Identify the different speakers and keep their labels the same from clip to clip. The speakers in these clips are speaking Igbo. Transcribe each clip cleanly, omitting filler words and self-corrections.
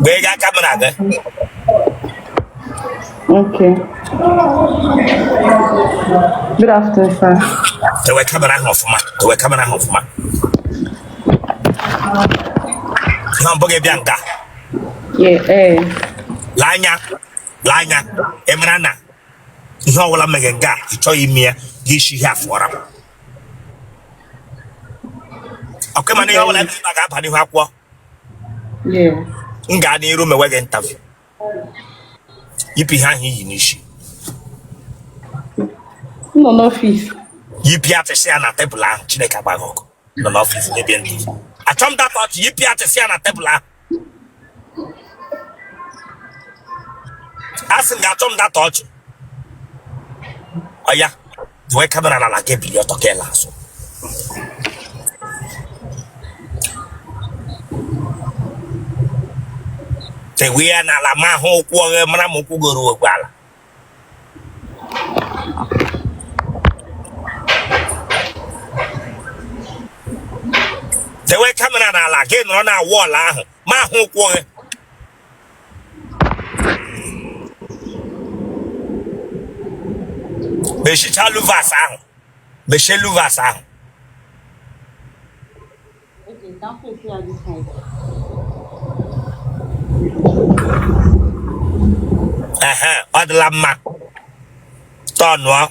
Speaker 1: Bega camera.
Speaker 2: Okay. Good afternoon, sir.
Speaker 1: They were coming out of my. They were coming out of my. Hamburger Bianca.
Speaker 2: Yeah,
Speaker 1: Lanya, Emrana. You know what I'm making? You told me you should have for him. Okay, man, you all have to back up and you have what?
Speaker 2: Yeah.
Speaker 1: Ngani room a wagon interview. You behind him in issue.
Speaker 2: No office.
Speaker 1: You pay to say an table, Chineka Bagok. No office, maybe. I told that out, you pay to say an table. Asking that on that touch. Oh, yeah. The way camera and I gave you to kill us. The way an alama ho, Manamuku Gala. The way camera and I again on our wall, my home. Beshicha Luvasa. Beshe Luvasa.
Speaker 2: Okay, don't face me at this side.
Speaker 1: Odlama. Tonwa.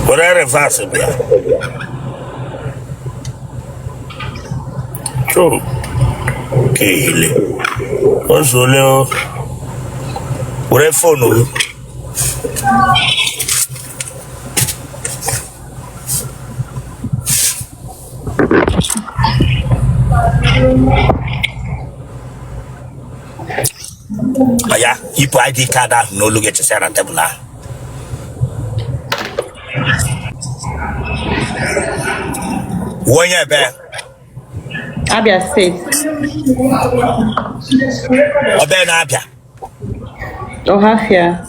Speaker 1: What are the verses? True. Okay. Also, Leo. What phone? Oh, yeah, you put ID card out, no look at your table. One year back.
Speaker 2: Abia State.
Speaker 1: Obey Abia.
Speaker 2: Oh, half year.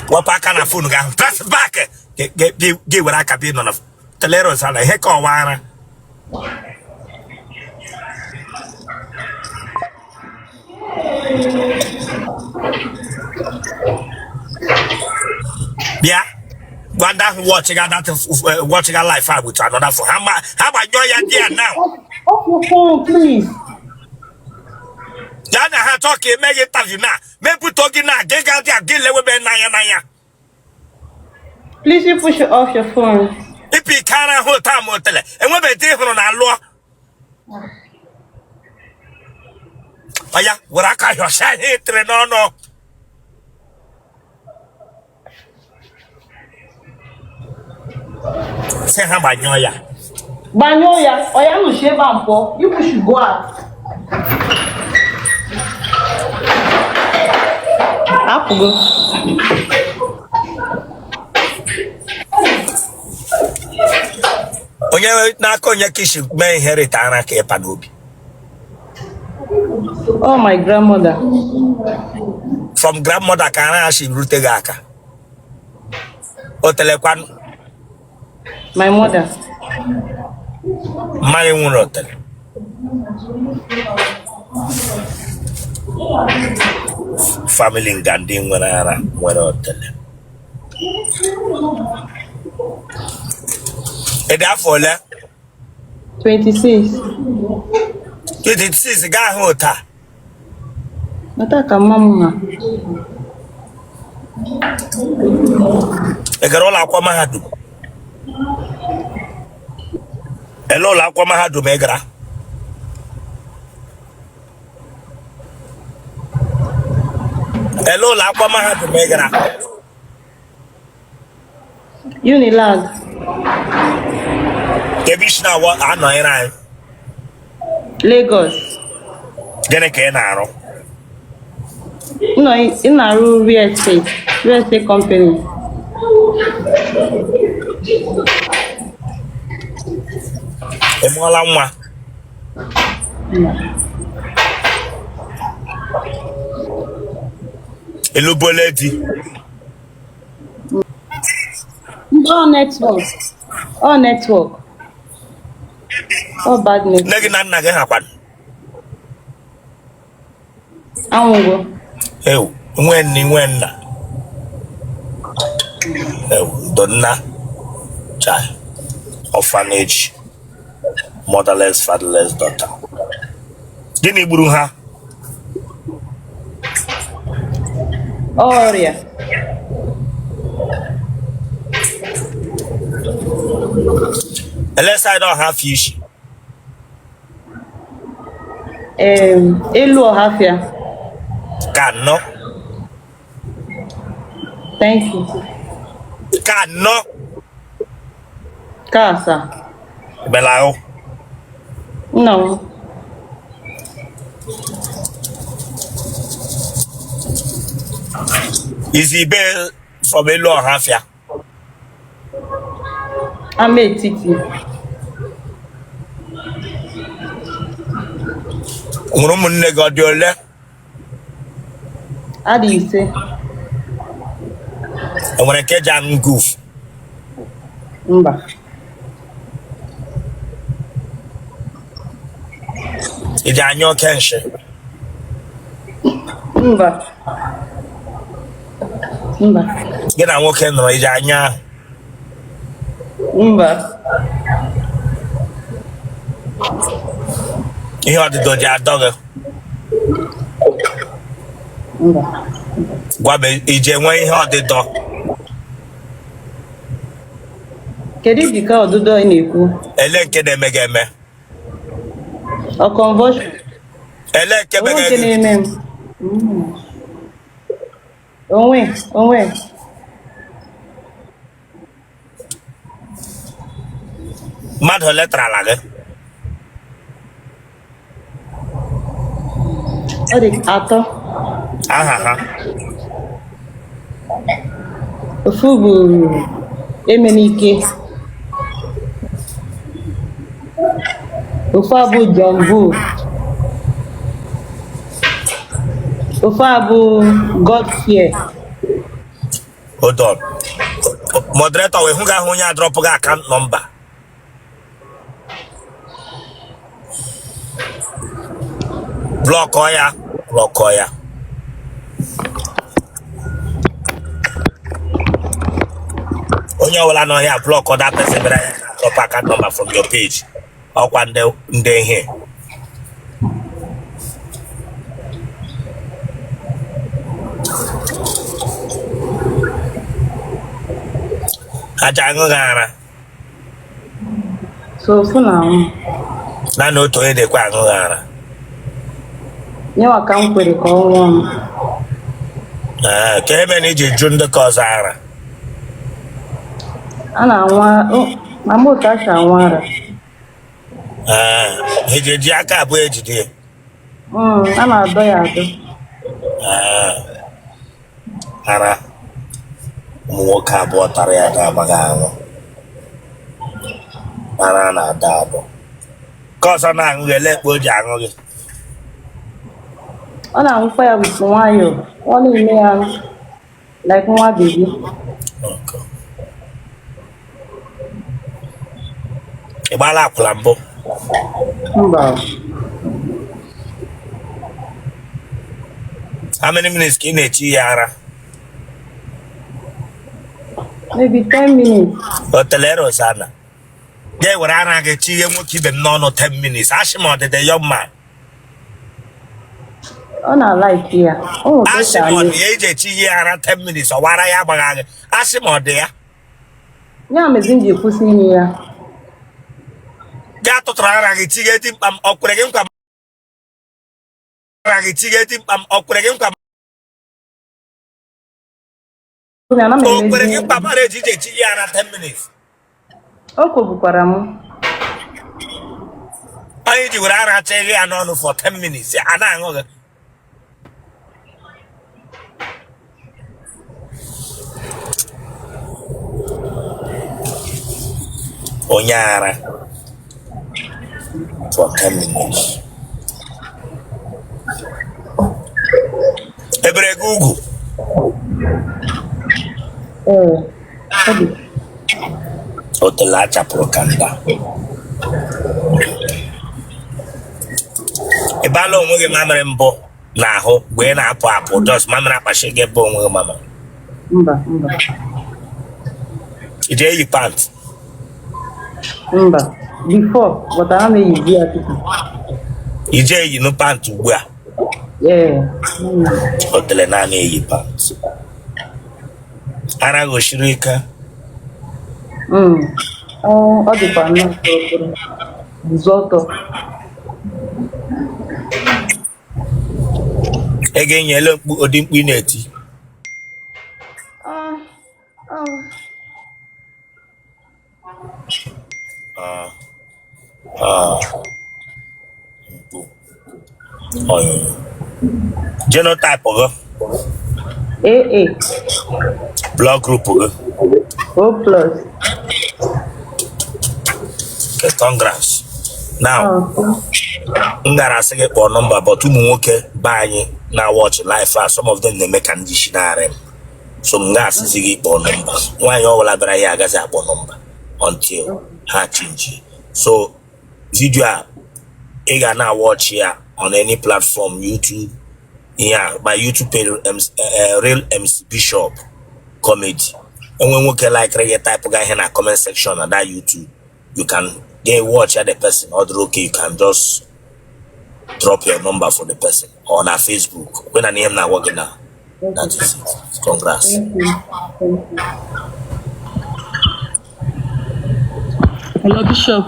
Speaker 1: What back on a phone? That's back. Get what I can be none of the letters on a heck or one. Yeah. One that watching a life out with another for how about your idea now?
Speaker 2: Off your phone, please.
Speaker 1: Yana ha talking, make it tough now. Maybe talking now, get out there, get level naya.
Speaker 2: Please, you push it off your phone.
Speaker 1: If you can't hold time, Otele, and when they take on our law. Oh, yeah, what I call your shine hit, no. Say how about Noya.
Speaker 2: Banyoya, or you will shave and for you should go out. Apple.
Speaker 1: Onye na konya kishi me inherit Anra ke panobi.
Speaker 2: Oh, my grandmother.
Speaker 1: From grandmother Kana she rooted gaka. Otele kwan.
Speaker 2: My mother.
Speaker 1: Mari un hotel. Family in Gandhi when hotel. And therefore,
Speaker 2: 26.
Speaker 1: 26 guy hota.
Speaker 2: Nataka mama.
Speaker 1: Egarola kwa mahadu. Elola kwa mahadu megra. Elola kwa mahadu megra.
Speaker 2: Unilag.
Speaker 1: Kebishna wa ano era.
Speaker 2: Lagos.
Speaker 1: Gene ke naro.
Speaker 2: No, in a real estate company.
Speaker 1: Emola nwa. Eluboledi.
Speaker 2: All network. All network. All bad network.
Speaker 1: Negi na nna gị hakwan.
Speaker 2: Anwụgo.
Speaker 1: Ewu, nwe nna. Ewu, donna. Child. Orphanage. Motherless, fatherless daughter. Gịnị gburu ha?
Speaker 2: Ọrịa.
Speaker 1: Unless I don't have fish.
Speaker 2: Elu Ọhafịa.
Speaker 1: Kano.
Speaker 2: Thank you.
Speaker 1: Kano.
Speaker 2: Casa.
Speaker 1: Belao.
Speaker 2: No.
Speaker 1: Is he bail from Elu Ọhafịa?
Speaker 2: Ama etiti.
Speaker 1: Nwụrụ ụmụnne gị ọ dị ole?
Speaker 2: Adị ise.
Speaker 1: Enwere nke ji aṅụ goof?
Speaker 2: Mba.
Speaker 1: Iji anyụ oke nshi?
Speaker 2: Mba. Mba.
Speaker 1: Gị na nwoke nọrọ iji anyụ ahụ?
Speaker 2: Mba.
Speaker 1: Ihe ọdịdọ ji adọ gị?
Speaker 2: Mba.
Speaker 1: Gwa m iji enwe ihe ọdịdọ?
Speaker 2: Kedu dịka ọdụdọ ị na-ekwu?
Speaker 1: Ele nke na-eme gị eme?
Speaker 2: Ọ convulsion?
Speaker 1: Ele nke
Speaker 2: Onwe
Speaker 1: mere
Speaker 2: nke
Speaker 1: gị?
Speaker 2: na-eme m. Onwe.
Speaker 1: Mmadụ ole tarala gị?
Speaker 2: Ọ dị atọ.
Speaker 1: Aha ha?
Speaker 2: Ofu bụ Emenike. Ofu abụ John Buru. Ofu abụ Godfear.
Speaker 1: Hold on. Moderator, we hụ gị ahụ onye adrọpụ gị account number. Blọkọ ya. Onye ọbụla n'ọhịa blọkọ that person bere ya drop account number from your page. Ọkwa ndị ihe. Aja aṅụ gị ara.
Speaker 2: So ofu na anwụ.
Speaker 1: Naanị otu onye na-ekwe aṅụ gị ara.
Speaker 2: Nyewa ka m kwere ka ọ nwụọ m.
Speaker 1: Ka ebe na iji jụ ndị ka ọzọ ara?
Speaker 2: A na-anwa mama otu asha anwa ara.
Speaker 1: Eji aka abụọ ejide.
Speaker 2: A na-adọ ya adọ.
Speaker 1: Ara ụmụ nwoke abụọ tara ya ga-agbaghị aṅụ. Ara na-ada adọ. Ka ọzọ na-aṅụ gị ele ekpe o ji aṅụ gị?
Speaker 2: Ọ na-aṅụkwa ya bụ nwayọọ. Ọ na-eme ya like nwa bebi.
Speaker 1: Ị gbaala akwụla mbụ?
Speaker 2: Mba.
Speaker 1: How many minutes ka ị na-echi ya ara?
Speaker 2: Maybe 10 minutes.
Speaker 1: Otele Rosanna. Ya were ara gị chi ihe nwoke ibe m n'ọnụ 10 minutes. Ashị ma ọdịda young man.
Speaker 2: Ọ na-alaiki ya.
Speaker 1: Ashị ma ọdị ya iji echi ihe ara 10 minutes ọ wara ya agbaghị gị. Ashị ma ọdị ya.
Speaker 2: Ya mezi m ji kwụsị inye ya.
Speaker 1: Gaa tụtụrụ ara gị chi ga-eti mkpa m ọ kwere gị nkwa m. Ara gị chi ga-eti mkpa m ọ kwere gị nkwa m. O kwere gị mkpa mara eji echi ihe ara 10 minutes.
Speaker 2: O kwubukwara m.
Speaker 1: Onye ji were ara chee ya n'ọnụ for 10 minutes. A na-aṅụ gị. Onye ara for 10 minutes. ebere Google. Otele chapụrụ kanda. Ibalo onwe gị mamịrị mbụ n'ahụ wee na-apụ apụ just mamịrị akpachi gị ebe onwe gị mama.
Speaker 2: Mba.
Speaker 1: Ị eyi pant?
Speaker 2: Mba. Before, but I don't use it.
Speaker 1: Ị eyi no pant ugbu a?
Speaker 2: Yeah.
Speaker 1: Otele naanị eyi pant. Ara goshiri ike.
Speaker 2: Ọ dịkwa nnọọ Zọtọ.
Speaker 1: Ị ga-enyele ụdị mkpu ị na-eti? Genotype gị?
Speaker 2: AA.
Speaker 1: Blood group gị?
Speaker 2: O plus.
Speaker 1: Congrats. Now, m gara asị gị kpọọ nọmba but ụmụ nwoke be anyị na watch life some of them na-eme ka ndị isi narị. So m ga-asịzi gị kpọọ nọmba. Nwaanyị ọbụla bịara ya agaghị akpọ nọmba until ha change. So video a ị ga na watch ya on any platform, YouTube, yeah, my YouTube page, Real MC Bishop Comedy. And when we can like type guy in a comment section on that YouTube, you can watch the person or okay, you can just drop your number for the person or on our Facebook. When I name now working now. That is it. Congrats.
Speaker 2: Thank you.
Speaker 3: Hello, Bishop.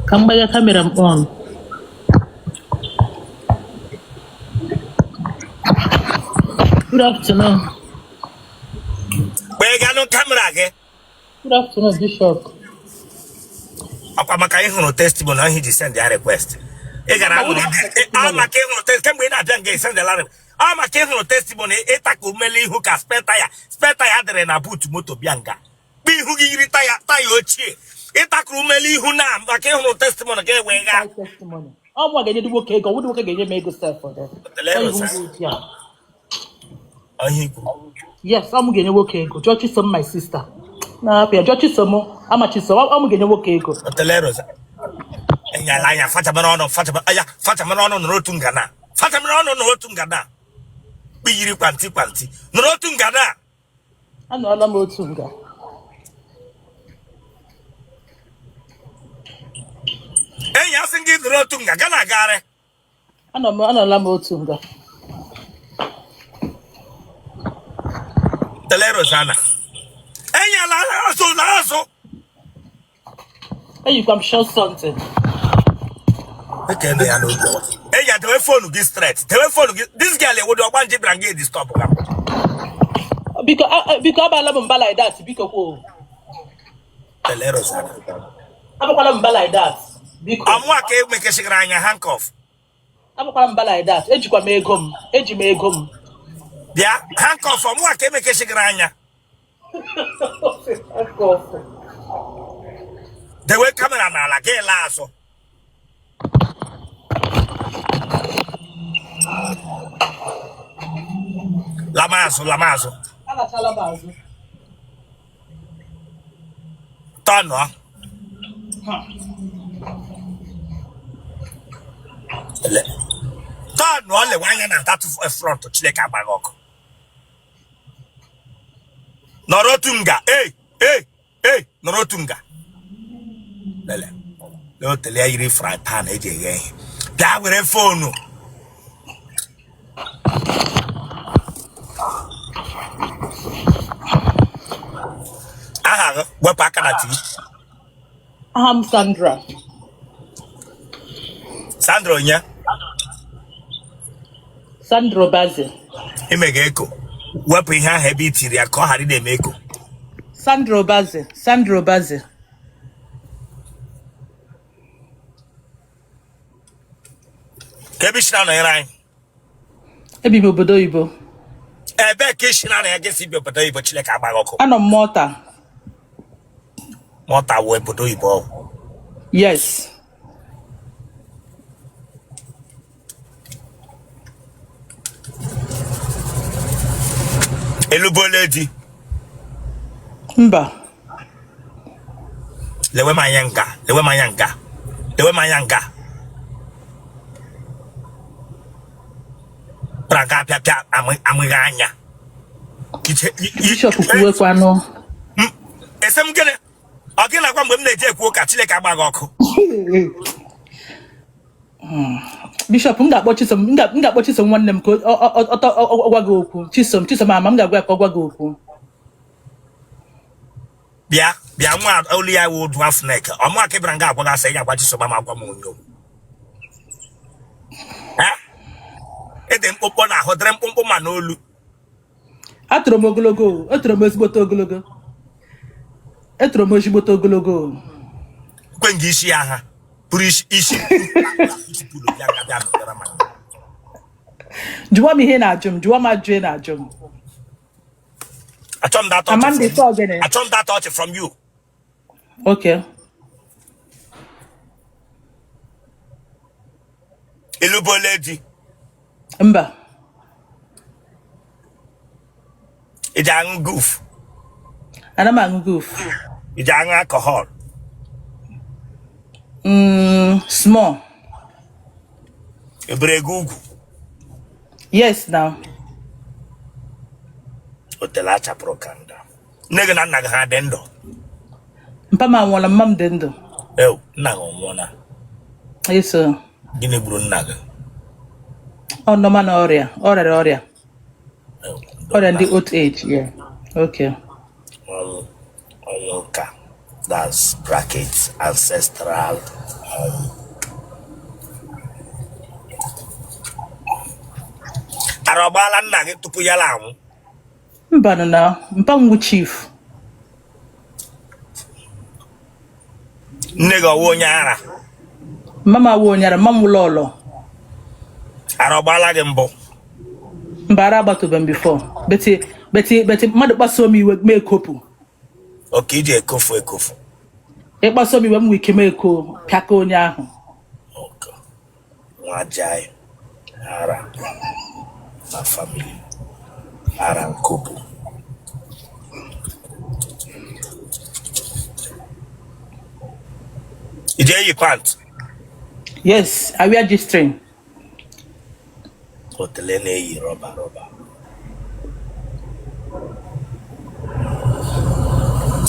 Speaker 3: Come by your camera on. Good afternoon.
Speaker 1: Where you got no camera again?
Speaker 3: Good afternoon, Bishop.
Speaker 1: Maka ihe no testimony and he send their request. E gara go maka ihe no testimony na bịa send the line. Maka ihe no testimony eta ko mele ihu ka spare tire dere na boot moto bịa nga. Bi ihu gi yiri tire ochie. Eta ko mele ihu na maka ihe no testimony ga we ga.
Speaker 3: Testimony. Ọ mụ ga-enye dịgbo ka ego, wo dịgbo ka ga-enye m ego self for them. Yes, I'm getting work ego. Judge some my sister. Na pia judge some amachi so I'm getting work ego.
Speaker 1: Otele enya la ya fata mara ono no rotunga na. Fata mara ono no rotunga na. Bi yiri kwanti no rotunga na.
Speaker 3: Ano ala mo otunga.
Speaker 1: Enya singi no rotunga gana gare.
Speaker 3: Ano ala mo otunga.
Speaker 1: Telero sana. Enya la so.
Speaker 3: Hey, you come show something.
Speaker 1: Okay, they are no go. Enya the phone get straight. This girl would want to bring this stop.
Speaker 3: Because I'm like that. Because oh.
Speaker 1: Telero sana.
Speaker 3: I'm like that. Because
Speaker 1: I'm working make a shigranya handcuff.
Speaker 3: I'm like that. Ejikwa me egom.
Speaker 1: Yeah, handcuff from what came make a shigranya. The way camera na like a lasso. Lamazo. Tono. Tono le wanya na that front to chileka bagoko. Norotunga, hey, Norotunga. Lele, no tell you fry pan again. That with a phone. What pack
Speaker 3: I'm Sandra.
Speaker 1: Sandro, yeah?
Speaker 3: Sandro Bazi.
Speaker 1: He make echo. What we have heavy tea, I call Harry de Meko.
Speaker 3: Sandro Bazi.
Speaker 1: Kebishna na rai.
Speaker 3: Ebi bodo Igbo.
Speaker 1: Ebe kishna na agesi bi obodo Igbo chileka agbagoko.
Speaker 3: Ano Mota
Speaker 1: we obodo Igbo.
Speaker 3: Yes.
Speaker 1: Eluboledi.
Speaker 3: Mba.
Speaker 1: Lewe mayanga. Praga pia amiganya.
Speaker 3: Bishop kuwe kwano.
Speaker 1: Esem gene. Ogina kwa mgbe m na-eje ekwu ka Chineke agba gị ọkụ.
Speaker 3: Bishop nga Chisom nwanne m ka ọgwa gị okwu. Chisom ama m ga-agwa ka ọgwa gị okwu.
Speaker 1: Bịa nwa olu ya wo dwarf neck. Ọmụ aka bịara nga agwa gị asị ya agwa Chisom ama agwa m onyo. Ede mkpụmkpụ na ahụ dịrị mkpụmkpụ ma n'olu.
Speaker 3: Atụrụ m ogologo. Atụrụ m ezigbote ogologo.
Speaker 1: Kwe nga isi agha. Pụrụ isi.
Speaker 3: Jụọ m ihe na-ajụ m. Jụọ m ajụ na-ajụ m.
Speaker 1: I chom that touch from you.
Speaker 3: Okay.
Speaker 1: Eluboledi.
Speaker 3: Mba.
Speaker 1: Ija aṅụ goof.
Speaker 3: Ana m aṅụ goof.
Speaker 1: Ija aṅụ alcohol.
Speaker 3: Small.
Speaker 1: Ebere ugwu.
Speaker 3: Yes, now.
Speaker 1: Otele achapụrụ kanda. Nne gị na nna gị ha dị ndụ.
Speaker 3: Mpa m anwụọla, mma m dị ndụ.
Speaker 1: Nna gị ọnwụọla.
Speaker 3: Yes, sir.
Speaker 1: Gịnị gburu nna gị?
Speaker 3: Ọ nọ na ọrịa. Ọrịa ndị old age, yeah. Okay.
Speaker 1: Ọnwụ nka. That's brackets ancestral. Arọgbala nna gị tupu ya la anwụ.
Speaker 3: Mba na mpa nwu chief.
Speaker 1: Nne gị ọwụ onye ara.
Speaker 3: Mama wụ onye ara, mama wụ lọlọ.
Speaker 1: Arọgbala gị mbụ.
Speaker 3: Mba ara agbatubeghị m before. Beti mmadụ kpasuo m iwe mee kopu.
Speaker 1: Okay, iji ekofu.
Speaker 3: Ịkpasuo m iwe m wike mee ko pịaka onye ahụ.
Speaker 1: Okay. Nwajai. Ara. My family. Ara nkopu. Ije yi pant?
Speaker 3: Yes, I wear G-string.
Speaker 1: Otele na-eyi rọba.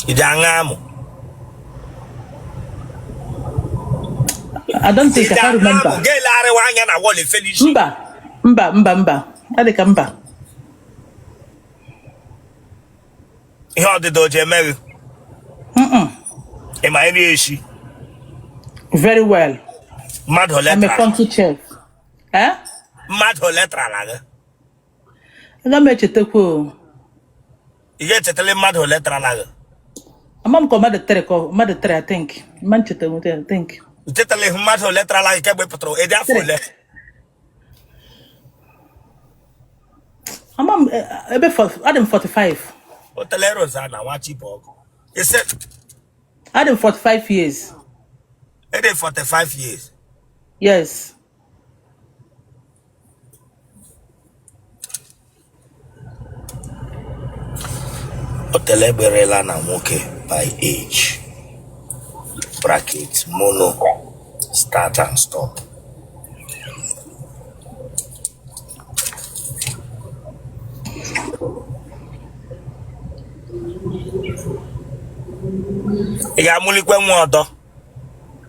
Speaker 1: Ije aṅụ amụ?
Speaker 3: I don't think I can remember.
Speaker 1: Ga-elegharịwa anya na wọl efelishi.
Speaker 3: Mba. Adịka mba.
Speaker 1: Ihe ọdịda o ji eme gị? Ị ma nri eshi?
Speaker 3: Very well.
Speaker 1: Mmadụ ole
Speaker 3: I'm a
Speaker 1: tara?
Speaker 3: funky chef.
Speaker 1: Mmadụ ole tara gị?
Speaker 3: Aga m echetakwa.
Speaker 1: Ị ga-echetala mmadụ ole tara gị?
Speaker 3: Ama m ka mmadụ tere, I think. Man chetakwa, I think.
Speaker 1: Ichetala ihe mmadụ ole tara gị kemgbe pụtara ịdị afọ ole?
Speaker 3: Ama m ebe adị m 45.
Speaker 1: Otele Rosanna nwa Chibok. Ise.
Speaker 3: Adị m 45 years.
Speaker 1: Ede 45 years.
Speaker 3: Yes.
Speaker 1: Otele berela na nwoke by age. Bracket mono. Start and stop. Ị ga-amụlikwe nwa ọdọ?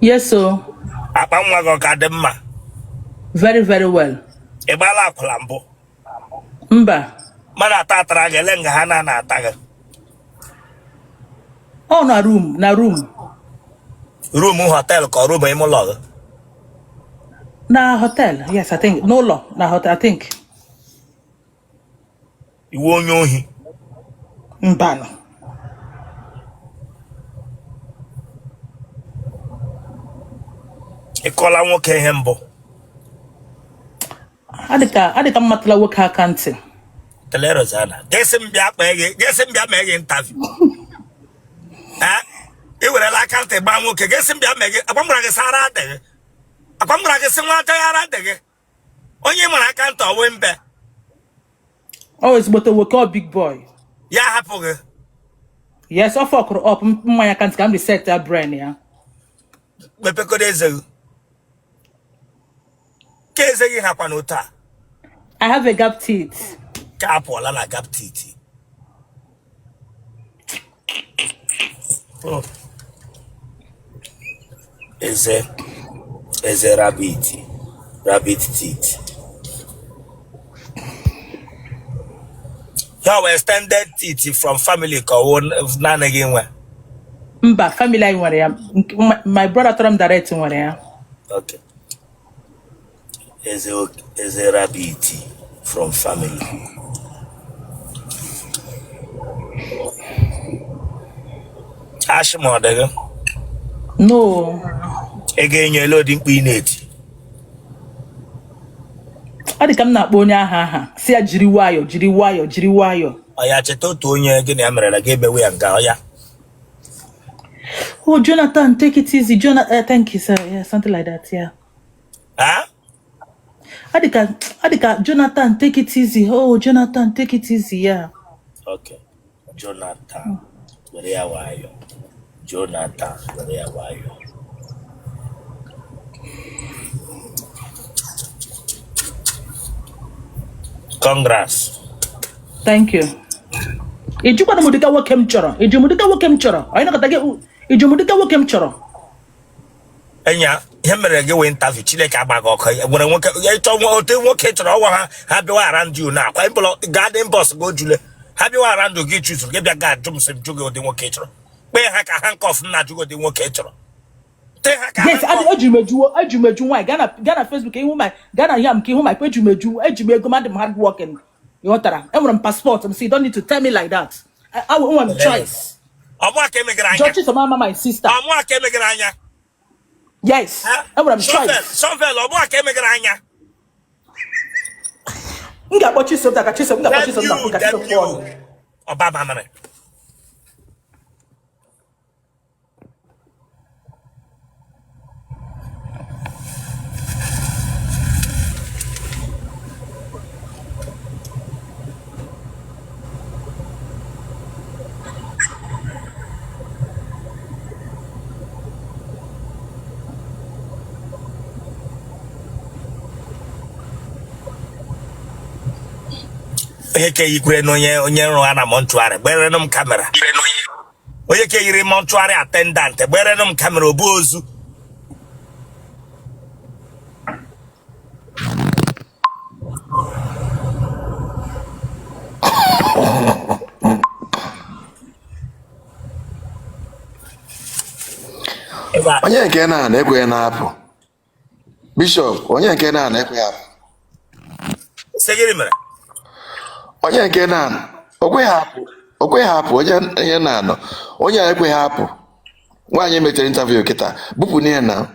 Speaker 3: Yes, so.
Speaker 1: Akpa nwa gị ọ ka dị mma?
Speaker 3: Very, very well.
Speaker 1: Ị gbala akwụla mbụ?
Speaker 3: Mba.
Speaker 1: Mmadụ atara gị ele nga ha na-ata gị?
Speaker 3: Oh, na room.
Speaker 1: Room hotel ka room ime ụlọ gị?
Speaker 3: Na hotel, yes, I think. N'ụlọ, na hotel, I think.
Speaker 1: Iwu onye ohi?
Speaker 3: Mbanụ.
Speaker 1: Ị kọla nwoke ihe mbụ?
Speaker 3: Adịka mmatụla nwoke aka ntị.
Speaker 1: Otele Rosanna, gesi m bịa mee gị interview. Ị werela aka ntị gbaa nwoke, gesi m bịa mee gị, akwa m gwara gị sị ara adịghị. Akwa m gwara gị sị nwa aka ya ara adịghị. Onye mara aka ntị ọwụ mbe.
Speaker 3: Always but we call big boy.
Speaker 1: Ya hapụ.
Speaker 3: Yes, I fuck up. My account can reset that brain, yeah.
Speaker 1: Mepekode eze. Ke eze gị hakwa n'ụta.
Speaker 3: I have a gap teeth.
Speaker 1: Ka apụọla na gap teeth. Oh. Eze rabbit teeth. You extended teeth from family ka one none again where.
Speaker 3: Mba, family I nwere ya. My brother told him direct nwere ya.
Speaker 1: Okay. Eze rabbit from family. Ashimo daga.
Speaker 3: No.
Speaker 1: Again you loading peanut.
Speaker 3: Adi kam na akpọ onye aha. Si ya jiri wayo.
Speaker 1: Oya cheto to onye gini amerela ga ebe we nga oya.
Speaker 3: Oh, Jonathan, take it easy. Jonathan, thank you, sir. Yeah, something like that, yeah.
Speaker 1: Huh?
Speaker 3: Adika, Jonathan, take it easy. Oh, Jonathan, take it easy, yeah.
Speaker 1: Okay. Jonathan, where are you? Jonathan, where are you? Congrats.
Speaker 3: Thank you. Ejukwa na mudika wo kem choro. Ayi na kata ge ejumudika wo kem choro.
Speaker 1: Enya, hemere ge we interview chile ka agba go kai. Nwere nwoke ya to nwoke choro wa ha be wa around you now. Kwa imbo garden boss go jule. Ha be wa around you get choose ge bia ga dum sem jugo odi nwoke choro. Pe ha ka handcuff na jugo odi nwoke choro. Te ha ka.
Speaker 3: Yes, ajumeju why Ghana Facebook ihu my Ghana yam ki ihu my ejumego man hard working. You want that? I want passport. So you don't need to tell me like that. I want choice. George is my sister. Yes. I want choice. Nga bochi so that chisa nga bochi so that put phone.
Speaker 1: Obama man. Ke yikure no onye ro ana montuare gbere no camera onye ke yiri montuare attendant gbere no camera obu ozu
Speaker 4: onye nke na-ekwe na-apụ Bishop onye nke na-ekwe apụ
Speaker 1: segiri mere
Speaker 4: onye nke okwe hapụ onye na-anọ onye ekwe hapụ nwaanyị metere interview kịta bupụ n'ihe na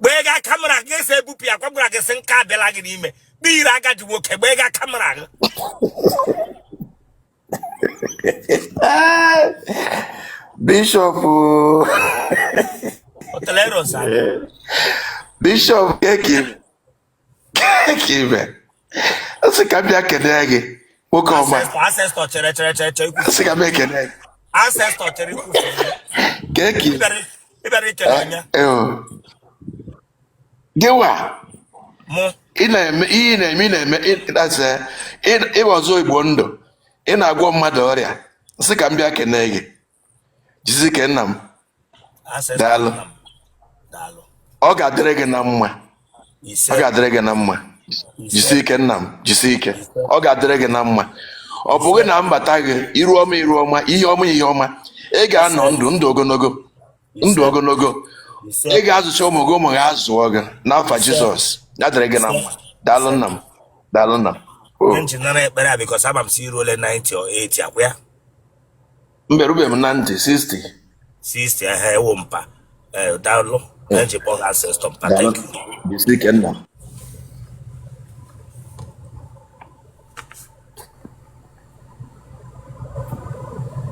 Speaker 1: gbega camera ga-ese bupụ ya kwabura ga sen ka bela gị n'ime biri agadi nwoke gbega camera gị
Speaker 4: Bishop
Speaker 1: Otele rosa
Speaker 4: Bishop keke asị ka bịa kene gị nwoke ọma
Speaker 1: ancestor chere
Speaker 4: asị ka bịa kene gị
Speaker 1: ancestor chere ikwu
Speaker 4: keke
Speaker 1: ibere chere anya
Speaker 4: gịwa
Speaker 1: mụ
Speaker 4: ị na-eme ịwọzọ Igbo ndụ ị na-agwọ mmadụ ọrịa asị ka m bịa kene gị jizi ke nna m daalụ ọ ga-adịrị gị na mma jisi ike nna m jisi ike ọ ga-adịrị gị na mma ọ bụghị na mbata gị iru ọma ihe ọma ị ga-anọ ndụ ogologo ị ga-azụcha ụmụ gị azụọ gị n'afọ Jizọs ya dịrị gị na mma daalụ nna m daalụ nna m
Speaker 1: nji nara ekpere because I'm see role 90 or 80 akwa ya
Speaker 4: mberube m na ntị 60
Speaker 1: ewo mpa daalụ nji bọ ancestor mpa thank you
Speaker 4: jisi ike nna m